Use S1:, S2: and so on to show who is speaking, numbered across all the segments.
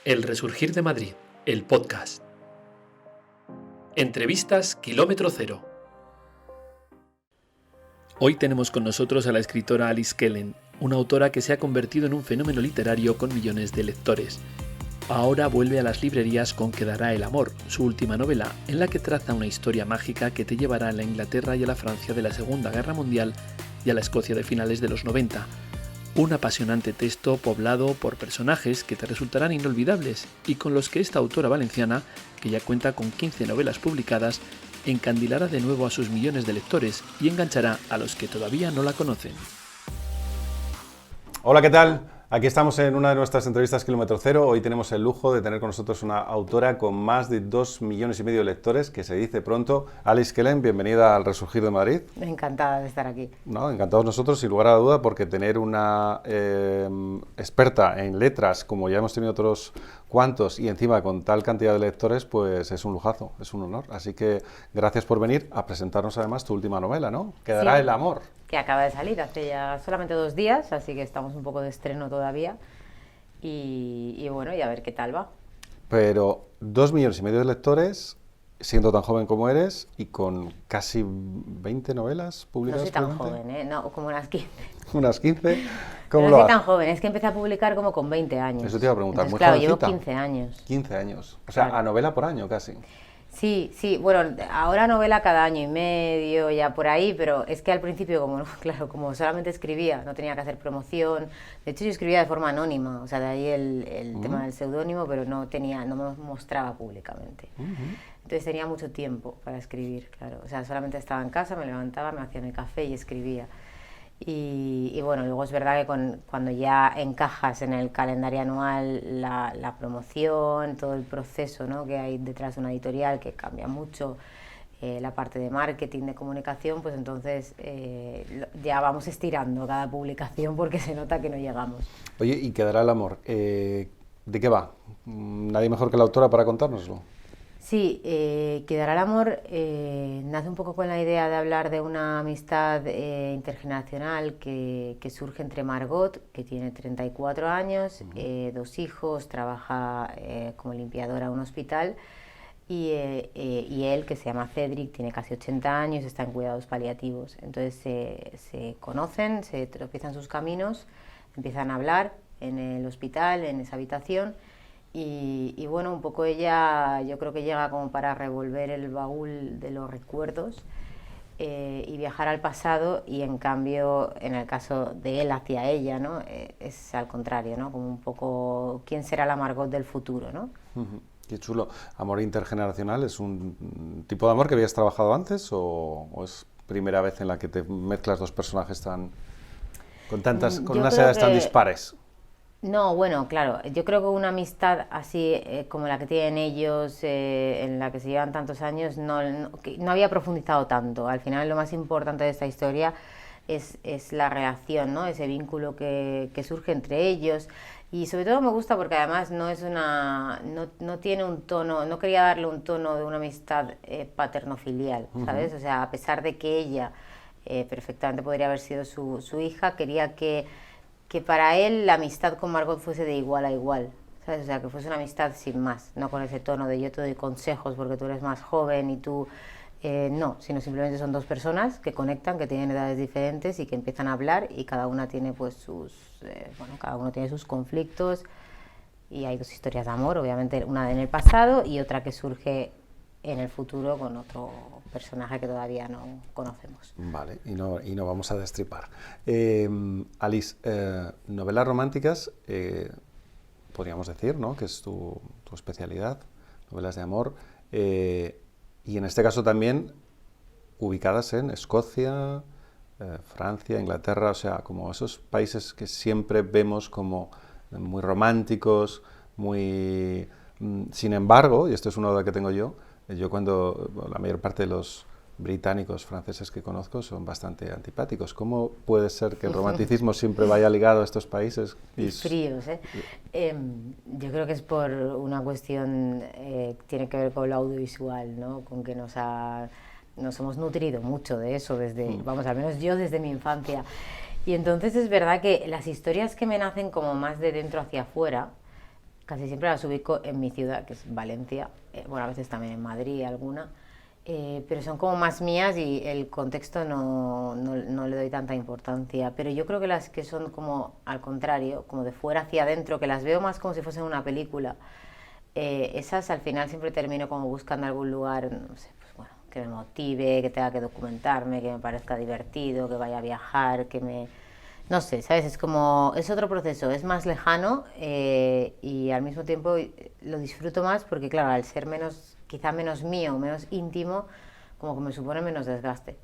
S1: El Resurgir de Madrid, el podcast. Entrevistas Kilómetro Cero. Hoy tenemos con nosotros a la escritora Alice Kellen, una autora que se ha convertido en un fenómeno literario con millones de lectores. Ahora vuelve a las librerías con Quedará el amor, su última novela, en la que traza una historia mágica que te llevará a la Inglaterra y a la Francia de la Segunda Guerra Mundial y a la Escocia de finales de los 90. Un apasionante texto poblado por personajes que te resultarán inolvidables y con los que esta autora valenciana, que ya cuenta con 15 novelas publicadas, encandilará de nuevo a sus millones de lectores y enganchará a los que todavía no la conocen.
S2: Hola, ¿qué tal? Aquí estamos en una de nuestras entrevistas Kilómetro Cero. Hoy tenemos el lujo de tener con nosotros una autora con más de 2,5 millones de lectores, que se dice pronto. Alice Kellen, bienvenida al Resurgir de Madrid.
S3: Encantada de estar aquí.
S2: No, encantados nosotros, sin lugar a la duda, porque tener una experta en letras, como ya hemos tenido otros cuantos, y encima con tal cantidad de lectores, pues es un lujazo, es un honor. Así que gracias por venir a presentarnos además tu última novela, ¿no? Quedará el amor.
S3: Que acaba de salir hace ya solamente 2 días, así que estamos un poco de estreno todavía. Y bueno, y a ver qué tal va.
S2: Pero 2,5 millones de lectores, siendo tan joven como eres y con casi 20 novelas publicadas.
S3: No soy tan joven, ¿eh? No, como unas 15.
S2: ¿Unas 15? ¿Cómo
S3: No
S2: lo
S3: soy
S2: haces?
S3: tan joven, es que empecé a publicar como con 20 años.
S2: Eso te iba a preguntar,
S3: Entonces,
S2: muy
S3: claro,
S2: jovencita.
S3: llevo 15 años.
S2: 15 años, o sea,
S3: Claro.
S2: a novela por año casi.
S3: Sí, bueno, ahora novela cada año y medio, ya por ahí, pero es que al principio, claro, como solamente escribía, no tenía que hacer promoción. De hecho, yo escribía de forma anónima, o sea, de ahí el tema del seudónimo, pero no me mostraba públicamente. Entonces tenía mucho tiempo para escribir, claro. O sea, solamente estaba en casa, me levantaba, me hacía mi café y escribía. Y bueno, luego es verdad que cuando ya encajas en el calendario anual la promoción, todo el proceso, ¿no?, que hay detrás de una editorial, que cambia mucho, la parte de marketing, de comunicación, pues entonces ya vamos estirando cada publicación porque se nota que no llegamos.
S2: Oye, y Quedará el amor, ¿de qué va? ¿Nadie mejor que la autora para contárnoslo?
S3: Sí, Quedará el amor nace un poco con la idea de hablar de una amistad intergeneracional que surge entre Margot, que tiene 34 años, 2 hijos, trabaja como limpiadora en un hospital, y él, que se llama Cedric, tiene casi 80 años, está en cuidados paliativos. Entonces se conocen, se tropiezan sus caminos, empiezan a hablar en el hospital, en esa habitación. Y bueno, un poco ella, yo creo que llega como para revolver el baúl de los recuerdos y viajar al pasado, y en cambio, en el caso de él hacia ella, ¿no?, es al contrario, ¿no?, como un poco quién será la Margot del futuro, ¿no?
S2: Qué chulo. ¿Amor intergeneracional es un tipo de amor que habías trabajado antes o es primera vez en la que te mezclas dos personajes con unas edades tan dispares?
S3: No, bueno, claro, yo creo que una amistad así como la que tienen ellos, en la que se llevan tantos años, no había profundizado tanto. Al final lo más importante de esta historia es la relación, ¿no?, ese vínculo que surge entre ellos. Y sobre todo me gusta porque además no tiene un tono, no quería darle un tono de una amistad paterno-filial, ¿sabes? O sea, a pesar de que ella perfectamente podría haber sido su hija, quería que para él la amistad con Margot fuese de igual a igual, ¿sabes? O sea, que fuese una amistad sin más, no con ese tono de yo te doy consejos porque tú eres más joven y tú... no, sino simplemente son 2 personas que conectan, que tienen edades diferentes y que empiezan a hablar, y cada una tiene pues cada uno tiene sus conflictos, y hay 2 historias de amor, obviamente una en el pasado y otra que surge en el futuro con otro personaje que todavía no conocemos.
S2: Vale, y no vamos a destripar. Alice, novelas románticas, podríamos decir, ¿no?, que es tu especialidad, novelas de amor, y en este caso también ubicadas en Escocia, Francia, Inglaterra, o sea, como esos países que siempre vemos como muy románticos, muy... Sin embargo, y esto es una duda que tengo yo cuando la mayor parte de los británicos, franceses que conozco son bastante antipáticos. ¿Cómo puede ser que el romanticismo siempre vaya ligado a estos países?
S3: Y fríos, ¿eh? Yo creo que es por una cuestión, tiene que ver con lo audiovisual, ¿no?, con que nos hemos nutrido mucho de eso desde, vamos, al menos yo desde mi infancia. Y entonces es verdad que las historias que me nacen como más de dentro hacia afuera, casi siempre las ubico en mi ciudad, que es Valencia, bueno, a veces también en Madrid alguna, pero son como más mías y el contexto no le doy tanta importancia. Pero yo creo que las que son como al contrario, como de fuera hacia adentro, que las veo más como si fuesen una película, esas al final siempre termino como buscando algún lugar, no sé, pues bueno, que me motive, que tenga que documentarme, que me parezca divertido, que vaya a viajar, que me... No sé, ¿sabes? Es como, es otro proceso, es más lejano y al mismo tiempo lo disfruto más porque, claro, al ser menos, quizá menos mío, menos íntimo, como que me supone menos desgaste.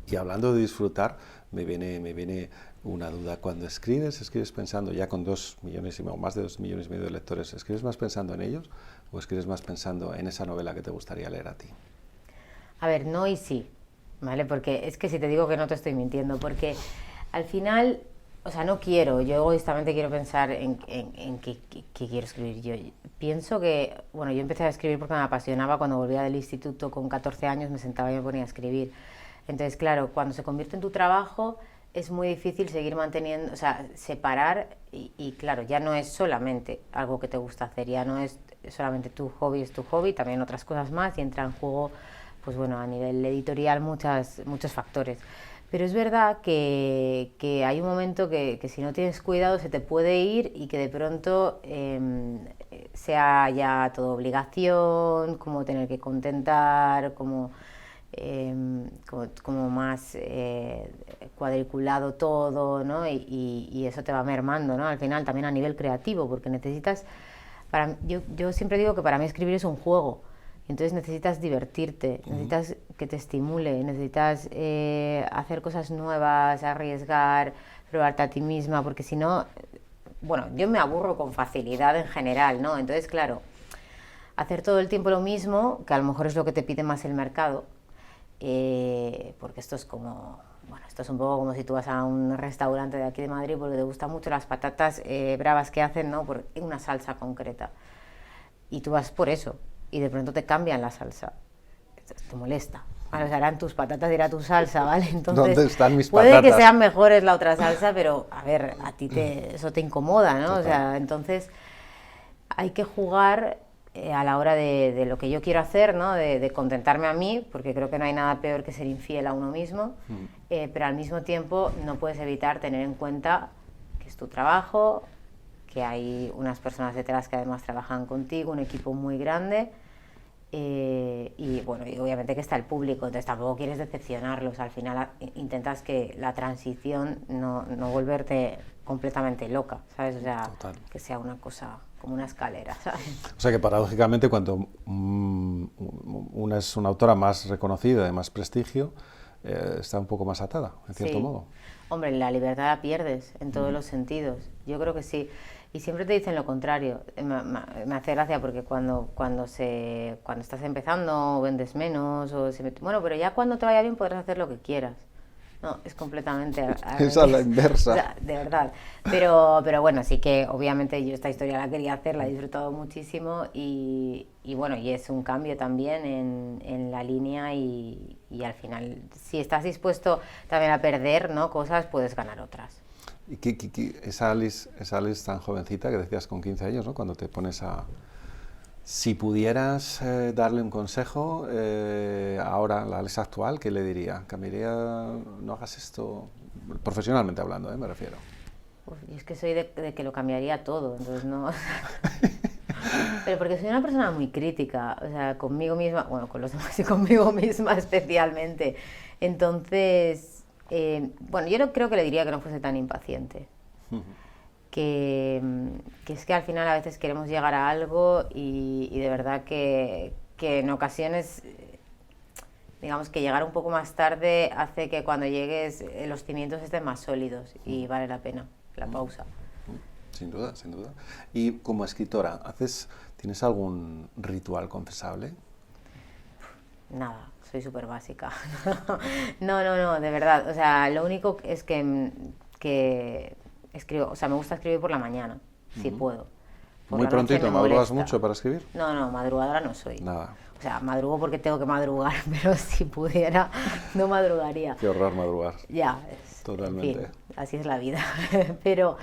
S2: Y hablando de disfrutar, me viene una duda. Cuando escribes pensando ya con 2 millones o más de 2 millones y medio de lectores, ¿escribes más pensando en ellos o escribes más pensando en esa novela que te gustaría leer a ti?
S3: A ver, no y sí, ¿vale? Porque es que si te digo que no te estoy mintiendo, porque al final, o sea, no quiero, yo egoístamente quiero pensar en qué quiero escribir. Yo pienso que, bueno, yo empecé a escribir porque me apasionaba, cuando volvía del instituto con 14 años me sentaba y me ponía a escribir. Entonces, claro, cuando se convierte en tu trabajo es muy difícil seguir manteniendo, o sea, separar y claro, ya no es solamente algo que te gusta hacer, ya no es solamente tu hobby, es tu hobby, también otras cosas más y entra en juego, pues bueno, a nivel editorial muchos factores. Pero es verdad que hay un momento que si no tienes cuidado se te puede ir y que de pronto sea ya todo obligación, como tener que contentar, como más cuadriculado todo, ¿no? Y eso te va mermando, ¿no? Al final también a nivel creativo, porque necesitas... yo siempre digo que para mí escribir es un juego. Entonces necesitas divertirte, necesitas que te estimule, necesitas hacer cosas nuevas, arriesgar, probarte a ti misma, porque si no, bueno, yo me aburro con facilidad en general, ¿no? Entonces, claro, hacer todo el tiempo lo mismo, que a lo mejor es lo que te pide más el mercado, porque esto es como, bueno, esto es un poco como si tú vas a un restaurante de aquí de Madrid porque te gustan mucho las patatas bravas que hacen, ¿no? Por una salsa concreta. Y tú vas por eso. Y de pronto te cambian la salsa, te molesta. Vale, o sea, eran tus patatas y era tu salsa, ¿vale? Entonces,
S2: ¿dónde están mis
S3: puede
S2: patatas?
S3: que sean mejores la otra salsa, pero a ver, a ti eso te incomoda, ¿no?
S2: Total.
S3: O sea, entonces hay que jugar a la hora de lo que yo quiero hacer, ¿no? De contentarme a mí, porque creo que no hay nada peor que ser infiel a uno mismo, pero al mismo tiempo no puedes evitar tener en cuenta que es tu trabajo, que hay unas personas detrás que además trabajan contigo, un equipo muy grande. Y bueno, y obviamente que está el público, entonces tampoco quieres decepcionarlos, al final intentas que la transición no volverte completamente loca, ¿sabes? O sea,
S2: Total.
S3: que sea una cosa como una escalera, ¿sabes?
S2: O sea que paradójicamente cuando una es una autora más reconocida, de más prestigio, está un poco más atada, en cierto modo.
S3: Hombre, la libertad la pierdes en todos los sentidos, yo creo que sí. Y siempre te dicen lo contrario. Me hace gracia porque cuando estás empezando vendes menos, bueno, pero ya cuando te vaya bien podrás hacer lo que quieras. No, es completamente...
S2: Es a la inversa.
S3: O sea, de verdad. Pero bueno, sí que obviamente yo esta historia la quería hacer, la he disfrutado muchísimo y bueno, y es un cambio también en la línea y al final, si estás dispuesto también a perder, ¿no?, cosas, puedes ganar otras.
S2: Y esa Alice tan jovencita que decías con 15 años, ¿no? Cuando te pones a... Si pudieras darle un consejo ahora, la Alice actual, ¿qué le diría? Cambiaría, no hagas esto, profesionalmente hablando, me refiero.
S3: Uf, y es que soy de que lo cambiaría todo, entonces no... Pero porque soy una persona muy crítica, o sea, conmigo misma, bueno, con los demás y conmigo misma especialmente. Entonces... bueno, yo no creo que le diría que no fuese tan impaciente, que es que al final a veces queremos llegar a algo y de verdad que en ocasiones, digamos que llegar un poco más tarde hace que cuando llegues los cimientos estén más sólidos y vale la pena la pausa.
S2: Sin duda, sin duda. Y como escritora, ¿tienes algún ritual confesable?
S3: Nada. Soy súper básica. No, de verdad. O sea, lo único es que escribo, o sea, me gusta escribir por la mañana, si puedo. Por
S2: Muy
S3: la noche
S2: prontito,
S3: me
S2: ¿madrugas
S3: molesta.
S2: mucho para escribir?
S3: No, no, madrugadora no soy.
S2: Nada.
S3: O sea, madrugo porque tengo que madrugar, pero si pudiera, no madrugaría.
S2: Qué horror madrugar.
S3: Ya,
S2: Totalmente.
S3: en fin, así es la vida. pero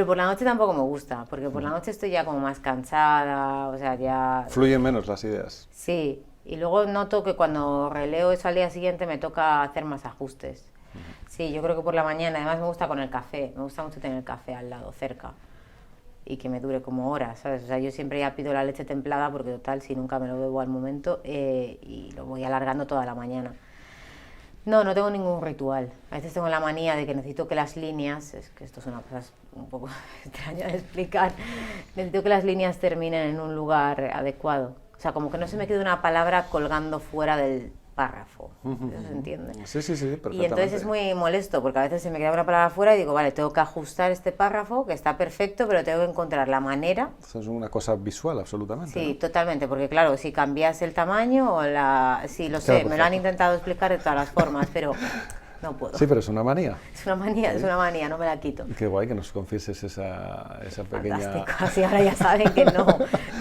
S3: por la noche tampoco me gusta, porque por la noche estoy ya como más cansada, o sea, ya...
S2: Fluyen menos las ideas.
S3: Sí, y luego noto que cuando releo eso al día siguiente me toca hacer más ajustes. Sí, yo creo que por la mañana, además me gusta con el café, me gusta mucho tener el café al lado, cerca, y que me dure como horas, ¿sabes? O sea, yo siempre ya pido la leche templada porque total, si nunca me lo bebo al momento, y lo voy alargando toda la mañana. No, no tengo ningún ritual. A veces tengo la manía de que necesito que las líneas, es que esto es una cosa un poco extraña de explicar, necesito que las líneas terminen en un lugar adecuado. O sea, como que no se me quede una palabra colgando fuera del párrafo. ¿Eso se entiende?
S2: Sí, sí, sí, perfectamente.
S3: Y entonces es muy molesto porque a veces se me queda una palabra fuera y digo, vale, tengo que ajustar este párrafo que está perfecto, pero tengo que encontrar la manera.
S2: Eso es una cosa visual, absolutamente.
S3: Sí,
S2: ¿no?
S3: totalmente, porque claro, si cambias el tamaño o la... Sí, lo sé,
S2: Claro,
S3: me lo han
S2: perfecto.
S3: intentado explicar de todas las formas, pero no puedo.
S2: Sí, pero es una manía.
S3: Es una manía, no me la quito.
S2: Qué guay que nos confieses esa pequeña...
S3: Fantástico, así ahora ya saben que no,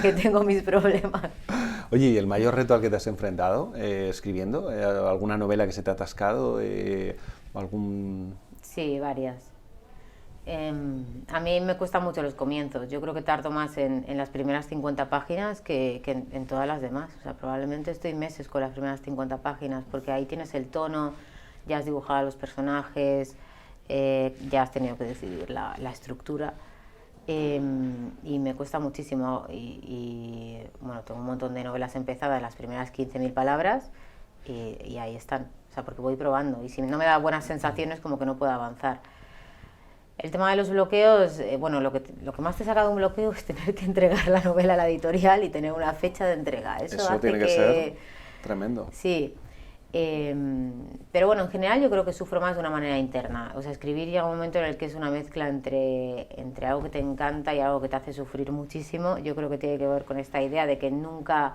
S3: que tengo mis problemas.
S2: Oye, ¿y el mayor reto al que te has enfrentado escribiendo? ¿Alguna novela que se te ha atascado? ¿Algún...?
S3: Sí, varias. A mí me cuestan mucho los comienzos. Yo creo que tardo más en las primeras 50 páginas que en todas las demás. O sea, probablemente estoy meses con las primeras 50 páginas porque ahí tienes el tono, ya has dibujado a los personajes, ya has tenido que decidir la estructura. Y me cuesta muchísimo y bueno, tengo un montón de novelas empezadas, las primeras 15.000 palabras y ahí están, o sea, porque voy probando y si no me da buenas sensaciones como que no puedo avanzar. El tema de los bloqueos, bueno, lo que más te saca de un bloqueo es tener que entregar la novela a la editorial y tener una fecha de entrega. Eso hace
S2: tiene que ser tremendo.
S3: Sí. Pero bueno, en general yo creo que sufro más de una manera interna. O sea, escribir llega un momento en el que es una mezcla entre algo que te encanta y algo que te hace sufrir muchísimo. Yo creo que tiene que ver con esta idea de que nunca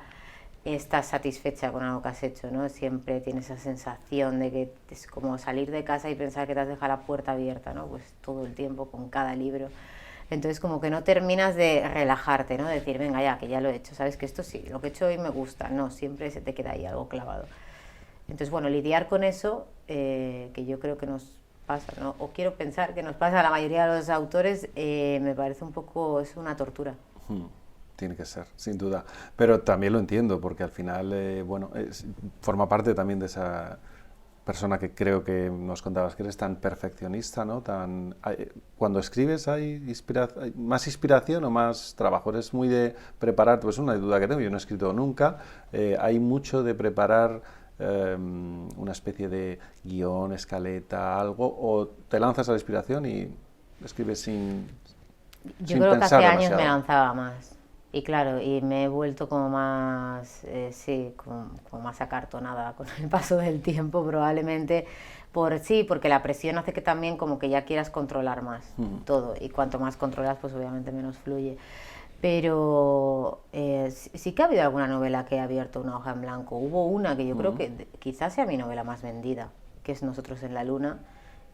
S3: estás satisfecha con algo que has hecho, ¿no? Siempre tienes esa sensación de que es como salir de casa y pensar que te has dejado la puerta abierta, ¿no? Pues todo el tiempo con cada libro. Entonces como que no terminas de relajarte, ¿no? De decir, venga ya, que ya lo he hecho, sabes que esto sí, lo que he hecho hoy me gusta. No, siempre se te queda ahí algo clavado. Entonces, bueno, lidiar con eso, que yo creo que nos pasa, ¿no? O quiero pensar que nos pasa a la mayoría de los autores, me parece un poco, es una tortura.
S2: Tiene que ser, sin duda. Pero también lo entiendo, porque al final, bueno, forma parte también de esa persona que creo que nos contabas que eres tan perfeccionista, ¿no? Cuando escribes, ¿hay más inspiración o más trabajo? ¿Eres muy de preparar? Pues es una duda que tengo, yo no he escrito nunca. ¿Hay mucho de preparar una especie de guión, escaleta, algo, o te lanzas a la inspiración y escribes sin
S3: Yo creo que hace
S2: pensar
S3: años
S2: demasiado?
S3: me lanzaba más. Y claro, y me he vuelto como más, sí, como más acartonada con el paso del tiempo, probablemente. Porque la presión hace que también como que ya quieras controlar más todo. Y cuanto más controlas, pues obviamente menos fluye. Pero sí que ha habido alguna novela que ha abierto una hoja en blanco. Hubo una que yo creo que quizás sea mi novela más vendida, que es Nosotros en la Luna,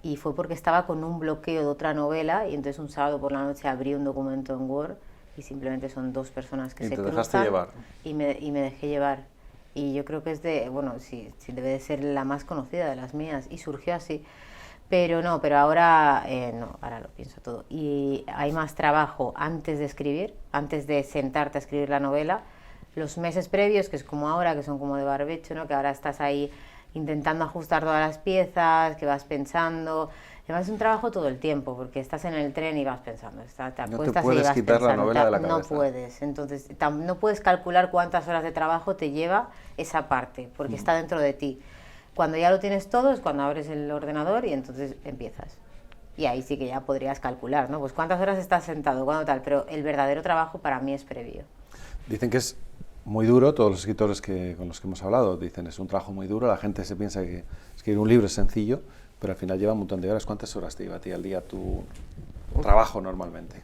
S3: y fue porque estaba con un bloqueo de otra novela y entonces un sábado por la noche abrí un documento en Word y simplemente son dos personas que se cruzan.
S2: ¿Y te dejaste llevar?
S3: Y me dejé llevar. Y yo creo que es bueno, sí, debe de ser la más conocida de las mías y surgió así. Pero no, pero ahora no, ahora lo pienso todo. Y hay más trabajo antes de escribir, antes de sentarte a escribir la novela. Los meses previos, que es como ahora, que son como de barbecho, ¿no? Que ahora estás ahí intentando ajustar todas las piezas, que vas pensando. Además es un trabajo todo el tiempo, porque estás en el tren y vas pensando. Te acuestas
S2: puedes
S3: y vas
S2: quitar la
S3: pensando,
S2: novela de la
S3: no
S2: cabeza.
S3: puedes. Entonces no puedes calcular cuántas horas de trabajo te lleva esa parte, porque está dentro de ti. Cuando ya lo tienes todo es cuando abres el ordenador y entonces empiezas. Y ahí sí que ya podrías calcular, ¿no? Pues cuántas horas estás sentado, cuándo tal, pero el verdadero trabajo para mí es previo.
S2: Dicen que es muy duro, todos los escritores con los que hemos hablado dicen es un trabajo muy duro, la gente se piensa que escribir un libro es sencillo, pero al final lleva un montón de horas. ¿Cuántas horas te lleva a ti al día tu trabajo normalmente?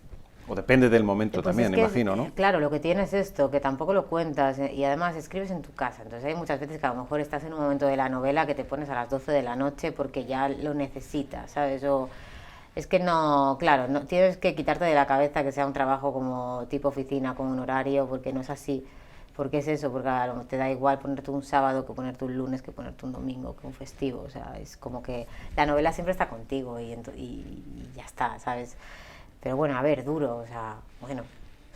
S2: O depende del momento
S3: Pues
S2: también,
S3: es que
S2: imagino, ¿no?
S3: Claro, lo que tienes es esto, que tampoco lo cuentas y además escribes en tu casa. Entonces hay muchas veces que a lo mejor estás en un momento de la novela que te pones a las 12 de la noche porque ya lo necesitas, ¿sabes? Es que no, claro, no, tienes que quitarte de la cabeza que sea un trabajo como tipo oficina, con un horario, porque no es así. Porque es eso, porque claro, te da igual ponerte un sábado que ponerte un lunes, que ponerte un domingo, que un festivo. O sea, es como que la novela siempre está contigo y ya está, ¿sabes? Pero bueno, a ver, duro, o sea, bueno.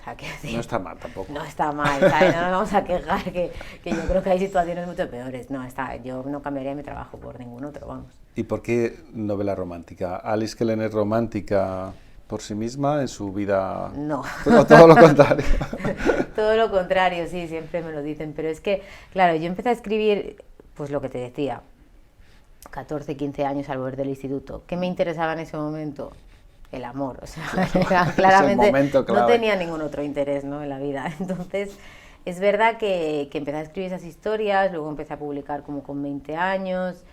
S3: O sea,
S2: no está mal tampoco.
S3: No está mal, ¿sabes? No nos vamos a quejar, que yo creo que hay situaciones mucho peores. No, yo no cambiaría mi trabajo por ningún otro, vamos.
S2: ¿Y por qué novela romántica? ¿Alice Kellen es romántica por sí misma en su vida?
S3: No.
S2: O todo lo contrario.
S3: Todo lo contrario, sí, siempre me lo dicen. Pero es que, claro, yo empecé a escribir, pues lo que te decía, 14, 15 años al volver del instituto. ¿Qué me interesaba en ese momento? El amor, o sea, claramente no tenía ningún otro interés, ¿no?, en la vida. Entonces, es verdad que empecé a escribir esas historias, luego empecé a publicar como con 20 años,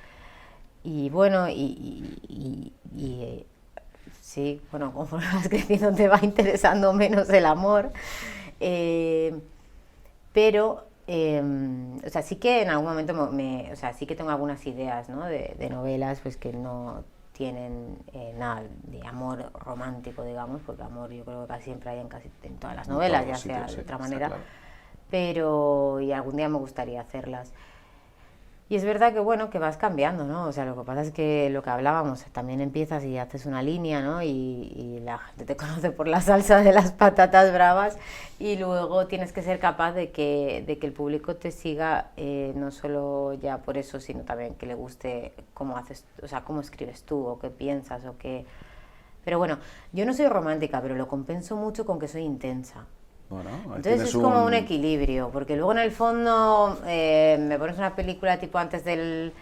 S3: y bueno, sí, bueno, conforme vas creciendo te va interesando menos el amor, pero, o sea, sí que en algún momento, o sea, sí que tengo algunas ideas, ¿no?, de novelas, pues que no tienen nada de amor romántico, digamos, porque amor yo creo que casi siempre hay en todas las novelas, ya sea de otra manera, claro. Pero y algún día me gustaría hacerlas. Y es verdad que bueno, que vas cambiando, ¿no? O sea, lo que pasa es que lo que hablábamos, también empiezas y haces una línea, ¿no? Y la gente te conoce por la salsa de las patatas bravas, y luego tienes que ser capaz de que el público te siga, no solo ya por eso, sino también que le guste cómo haces, o sea, cómo escribes tú, o qué piensas, o qué... Pero bueno, yo no soy romántica, pero lo compenso mucho con que soy intensa.
S2: Bueno,
S3: entonces es como un equilibrio, porque luego en el fondo me pones una película tipo antes del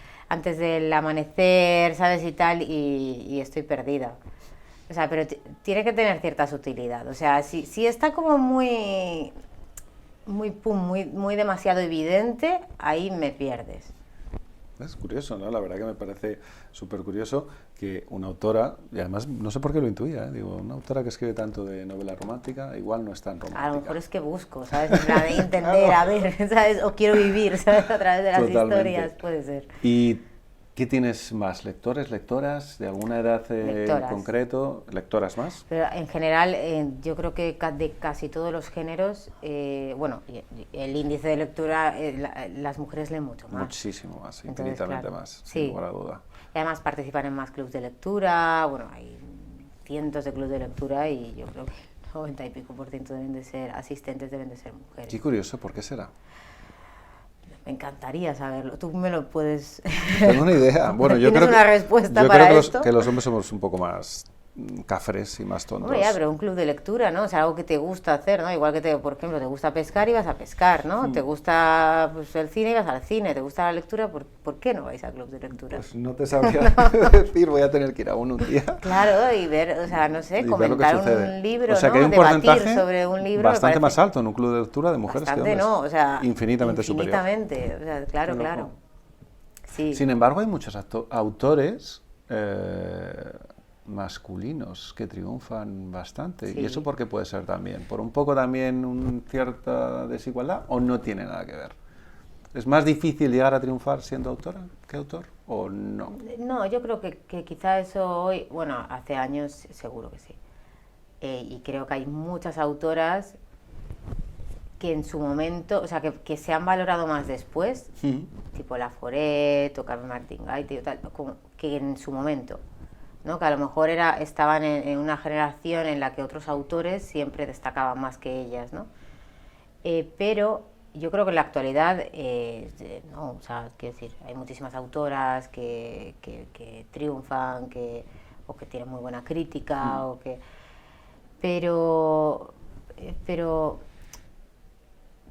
S3: amanecer, ¿sabes? Y tal, y estoy perdida. O sea, pero tiene que tener cierta sutilidad. O sea, si está como muy demasiado evidente, ahí me pierdes.
S2: Es curioso, ¿no? La verdad que me parece súper curioso que una autora, y además no sé por qué lo intuía, digo, una autora que escribe tanto de novela romántica, igual no es tan romántica.
S3: A lo mejor es que busco, ¿sabes? De entender, a ver, ¿sabes? O quiero vivir, ¿sabes? A través de las historias, puede ser.
S2: ¿Y qué tienes más? ¿Lectores, lectoras? ¿De alguna edad en concreto? ¿Lectoras más?
S3: Pero en general, yo creo que de casi todos los géneros, bueno, el índice de lectura, las mujeres leen mucho más.
S2: Muchísimo más, infinitamente más, sin lugar a duda.
S3: Y además participan en más clubs de lectura, bueno, hay cientos de clubs de lectura y yo creo que el 90 y pico % deben de ser asistentes, deben de ser mujeres.
S2: Qué curioso, ¿por qué será?
S3: Me encantaría saberlo. Tú me lo puedes...
S2: Tengo una idea. Bueno, yo creo
S3: una respuesta para esto.
S2: Que los hombres somos un poco más cafres y más tontos.
S3: Hombre, ya, pero un club de lectura, ¿no? O sea, algo que te gusta hacer, ¿no? Igual que, por ejemplo, te gusta pescar y vas a pescar, ¿no? Te gusta pues, el cine y vas al cine. Te gusta la lectura, ¿por qué no vais al club de lectura?
S2: Pues no te sabría decir, voy a tener que ir a uno un día.
S3: Claro, y ver, o sea, no sé, comentar un libro,
S2: o sea, que
S3: ¿no?
S2: Hay un
S3: debatir sobre un libro.
S2: Bastante más alto en un club de lectura de mujeres
S3: bastante,
S2: que hombres.
S3: No, o sea,
S2: infinitamente superior.
S3: Infinitamente, o sea, claro. Sí.
S2: Sin embargo, hay muchos autores masculinos que triunfan bastante.
S3: Sí.
S2: ¿Y eso por qué puede ser también? ¿Por un poco también una cierta desigualdad o no tiene nada que ver? ¿Es más difícil llegar a triunfar siendo autora que autor o no?
S3: No, yo creo que quizá eso hoy, bueno, hace años seguro que sí. Y creo que hay muchas autoras que en su momento, o sea, que se han valorado más después, tipo Laforet o Carmen Martín Gaite, tal, que en su momento, ¿no? Que a lo mejor estaban en una generación en la que otros autores siempre destacaban más que ellas, ¿no? Pero yo creo que en la actualidad, no, o sea, quiero decir, hay muchísimas autoras que triunfan, o que tienen muy buena crítica, pero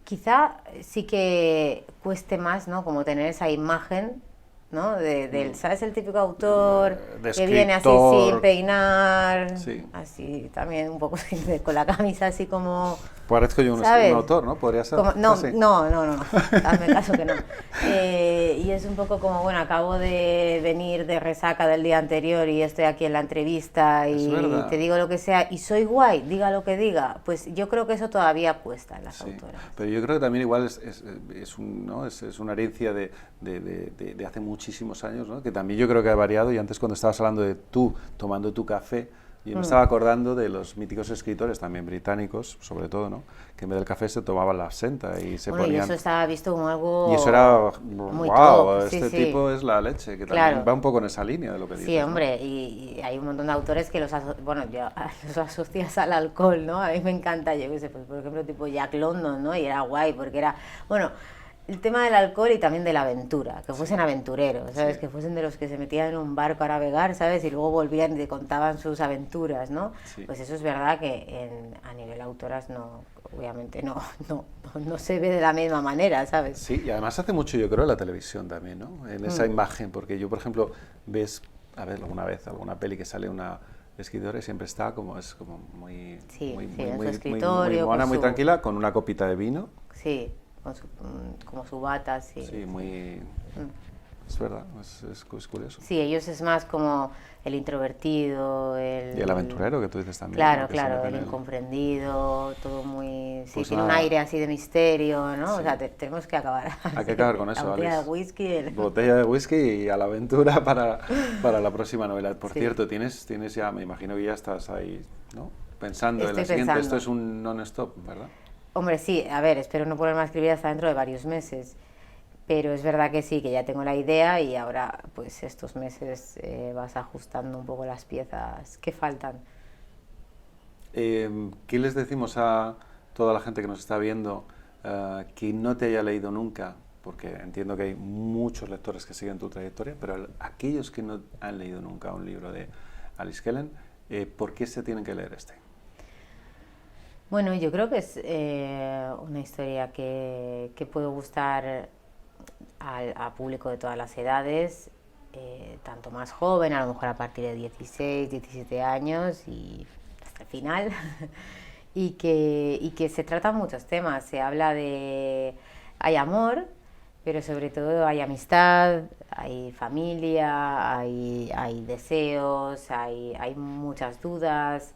S3: quizá sí que cueste más, ¿no? Como tener esa imagen, ¿no? Del, ¿sabes? El típico autor que viene así sin peinar, así también un poco con la camisa así como
S2: Parezco yo un
S3: ¿sabes?
S2: autor, ¿no? Podría ser.
S3: No,
S2: así.
S3: no, hazme caso que no. Y es un poco como, bueno, acabo de venir de resaca del día anterior y estoy aquí en la entrevista y te digo lo que sea y soy guay, diga lo que diga. Pues yo creo que eso todavía cuesta en las autoras.
S2: Pero yo creo que también igual es una herencia de hace muchísimos años, ¿no? Que también yo creo que ha variado, y antes cuando estabas hablando de tú tomando tu café, yo me estaba acordando de los míticos escritores, también británicos, sobre todo, ¿no? Que en vez del café se tomaban la absenta y se ponían...
S3: Y eso estaba visto como algo...
S2: Y eso era...
S3: muy
S2: ¡Wow!
S3: top.
S2: Este tipo es la leche, que
S3: claro.
S2: también va un poco en esa línea de lo que dices.
S3: Sí, hombre, ¿no? Y hay un montón de autores que los asocias al alcohol, ¿no? A mí me encanta, yo qué sé, pues, por ejemplo, tipo Jack London, ¿no? Y era guay, porque era... Bueno, el tema del alcohol y también de la aventura, que fuesen aventureros, ¿sabes? Sí. Que fuesen de los que se metían en un barco a navegar, ¿sabes? Y luego volvían y te contaban sus aventuras, ¿no? Sí. Pues eso es verdad que a nivel autoras no, obviamente no se ve de la misma manera, ¿sabes?
S2: Sí, y además hace mucho, yo creo, en la televisión también, ¿no? En esa imagen, porque yo, por ejemplo, ves, a ver, alguna peli que sale una escritora y siempre está como, es como muy mona, muy tranquila, con una copita de vino.
S3: Sí. Como su bata, sí.
S2: Sí, muy... Es verdad, es curioso.
S3: Sí, ellos es más como el introvertido,
S2: Y el aventurero, que tú dices también.
S3: Claro,
S2: ¿no?
S3: claro, el incomprendido, todo muy... Sí, pues tiene un aire así de misterio, ¿no? Sí. O sea, tenemos que acabar.
S2: Hay que acabar con eso,
S3: la botella de whisky.
S2: Botella de whisky y a la aventura para la próxima novela. Por cierto, tienes ya, me imagino que ya estás ahí, ¿no? Pensando en la siguiente. Esto es un non-stop, ¿verdad?
S3: Hombre, sí, a ver, espero no ponerme a escribir hasta dentro de varios meses, pero es verdad que sí, que ya tengo la idea y ahora, pues estos meses vas ajustando un poco las piezas que faltan.
S2: ¿Qué les decimos a toda la gente que nos está viendo que no te haya leído nunca? Porque entiendo que hay muchos lectores que siguen tu trayectoria, pero aquellos que no han leído nunca un libro de Alice Kellen, ¿por qué se tienen que leer este?
S3: Bueno, yo creo que es una historia que puede gustar a público de todas las edades, tanto más joven, a lo mejor a partir de 16, 17 años y hasta el final, y que se tratan muchos temas. Se habla de... hay amor, pero sobre todo hay amistad, hay familia, hay deseos, hay muchas dudas.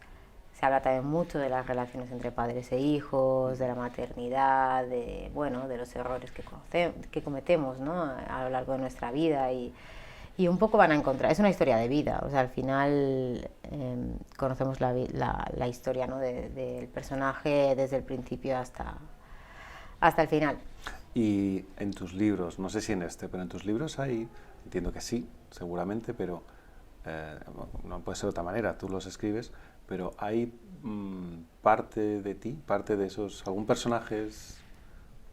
S3: Se habla también mucho de las relaciones entre padres e hijos, de la maternidad, de los errores que cometemos, ¿no? A lo largo de nuestra vida y un poco van a encontrar, es una historia de vida, o sea, al final conocemos la historia, ¿no? del personaje desde el principio hasta el final.
S2: Y en tus libros, no sé si en pero en tus libros hay, entiendo que sí, seguramente, pero no puede ser de otra manera, tú los escribes, pero hay parte de ti, parte de esos, algún personaje es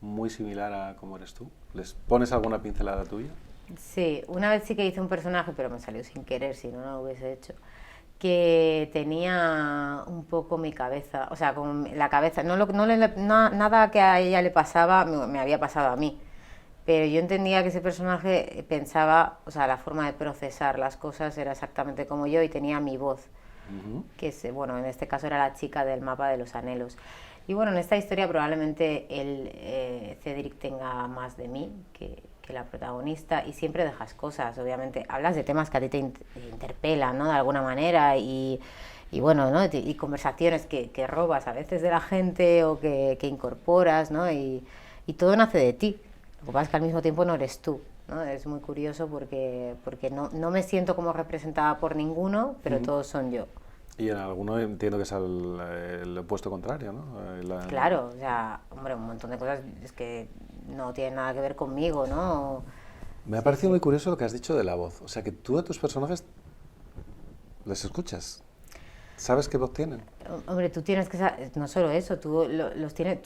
S2: muy similar a cómo eres tú. ¿Les pones alguna pincelada tuya?
S3: Sí, una vez sí que hice un personaje, pero me salió sin querer, si no lo hubiese hecho, que tenía un poco mi cabeza, o sea, con la cabeza, nada que a ella le pasaba me había pasado a mí, pero yo entendía que ese personaje pensaba, o sea, la forma de procesar las cosas era exactamente como yo y tenía mi voz. Que es, en este caso era la chica del mapa de los anhelos. Y bueno, en esta historia probablemente Cedric tenga más de mí que la protagonista y siempre dejas cosas, obviamente. Hablas de temas que a ti te interpelan, ¿no? De alguna manera y ¿no? Y conversaciones que robas a veces de la gente o que incorporas, ¿no? Y todo nace de ti. Lo que pasa es que al mismo tiempo no eres tú, ¿no? Es muy curioso porque no me siento como representada por ninguno, pero todos son yo.
S2: Y en alguno entiendo que es el opuesto contrario, ¿no?
S3: Claro, o sea, hombre, un montón de cosas es que no tienen nada que ver conmigo, ¿no?
S2: Me ha parecido muy curioso lo que has dicho de la voz. O sea, que tú a tus personajes les escuchas. ¿Sabes qué voz tienen?
S3: Hombre, tú tienes que saber, no solo eso, tú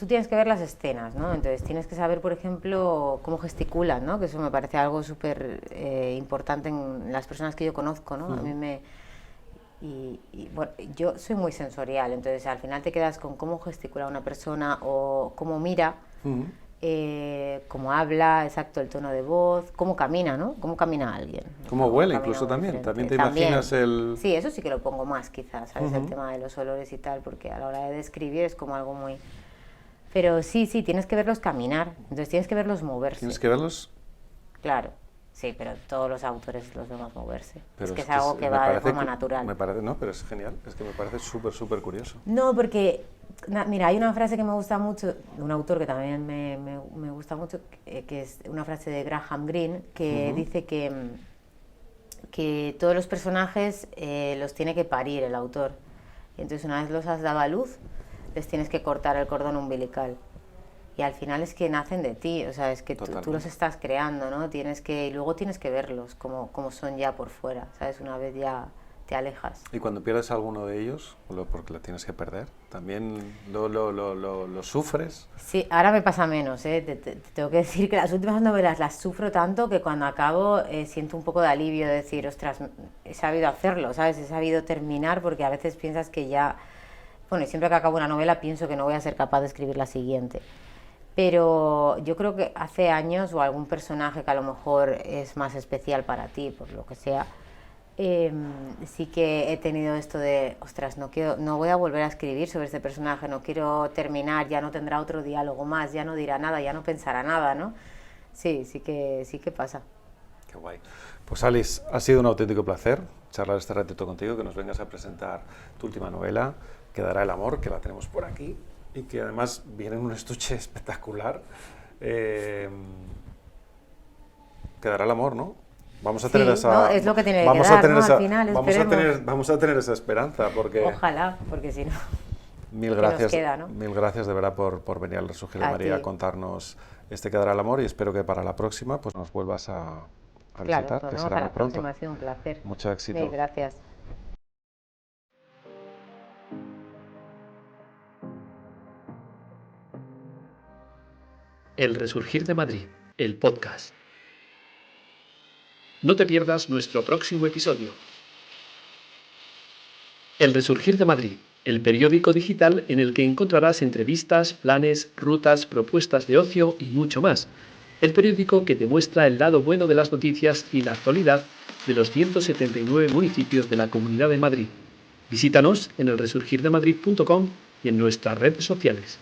S3: tienes que ver las escenas, ¿no? Entonces tienes que saber, por ejemplo, cómo gesticulan, ¿no? Que eso me parece algo súper importante en las personas que yo conozco, ¿no? A mí yo soy muy sensorial, entonces al final te quedas con cómo gesticula una persona o cómo mira, cómo habla, exacto, el tono de voz, cómo camina, ¿no? Cómo camina alguien.
S2: Cómo huele incluso también te imaginas el...
S3: Sí, eso sí que lo pongo más quizás, ¿sabes? El tema de los olores y tal, porque a la hora de describir es como algo muy... Pero sí, tienes que verlos caminar, entonces tienes que verlos moverse.
S2: Tienes que verlos.
S3: Claro, sí, pero todos los autores los vemos moverse.
S2: Pero
S3: es que es algo que va de forma natural.
S2: No, pero es genial, es que me parece súper curioso.
S3: No, porque, mira, hay una frase que me gusta mucho, de un autor que también me gusta mucho, que es una frase de Graham Greene, que dice que todos los personajes los tiene que parir el autor. Y entonces una vez los has dado a luz, les tienes que cortar el cordón umbilical. Y al final es que nacen de ti, o sea, es que tú los estás creando, ¿no? Y luego tienes que verlos como son ya por fuera, ¿sabes? Una vez ya te alejas.
S2: Y cuando pierdes a alguno de ellos, porque lo tienes que perder, ¿también lo sufres?
S3: Sí, ahora me pasa menos, ¿eh? Te tengo que decir que las últimas novelas las sufro tanto que cuando acabo siento un poco de alivio de decir, ostras, he sabido hacerlo, ¿sabes? He sabido terminar, porque a veces piensas que ya... Bueno, y siempre que acabo una novela pienso que no voy a ser capaz de escribir la siguiente. Pero yo creo que hace años, o algún personaje que a lo mejor es más especial para ti, por lo que sea, sí que he tenido esto de, ostras, no voy a volver a escribir sobre este personaje, no quiero terminar, ya no tendrá otro diálogo más, ya no dirá nada, ya no pensará nada, ¿no? Sí que pasa.
S2: Qué guay. Pues Alice, ha sido un auténtico placer charlar este ratito contigo, que nos vengas a presentar tu última novela, Quedará el amor, que la tenemos por aquí, y que además viene en un estuche espectacular. Quedará el amor, ¿no? Vamos a tener esa...
S3: No, es lo que tiene que quedar, ¿no? Al final,
S2: vamos a tener esa esperanza, porque...
S3: Ojalá, porque si no...
S2: Mil gracias,
S3: queda, ¿no?
S2: Mil gracias de verdad por venir al Resurgir de María a contarnos Quedará el amor, y espero que para la próxima pues nos vuelvas a visitar,
S3: claro,
S2: que será muy pronto.
S3: Próxima, ha sido un placer.
S2: Mucho éxito.
S3: Mil gracias.
S1: El Resurgir de Madrid, el podcast. No te pierdas nuestro próximo episodio. El Resurgir de Madrid, el periódico digital en el que encontrarás entrevistas, planes, rutas, propuestas de ocio y mucho más. El periódico que te muestra el lado bueno de las noticias y la actualidad de los 179 municipios de la Comunidad de Madrid. Visítanos en elresurgirdemadrid.com y en nuestras redes sociales.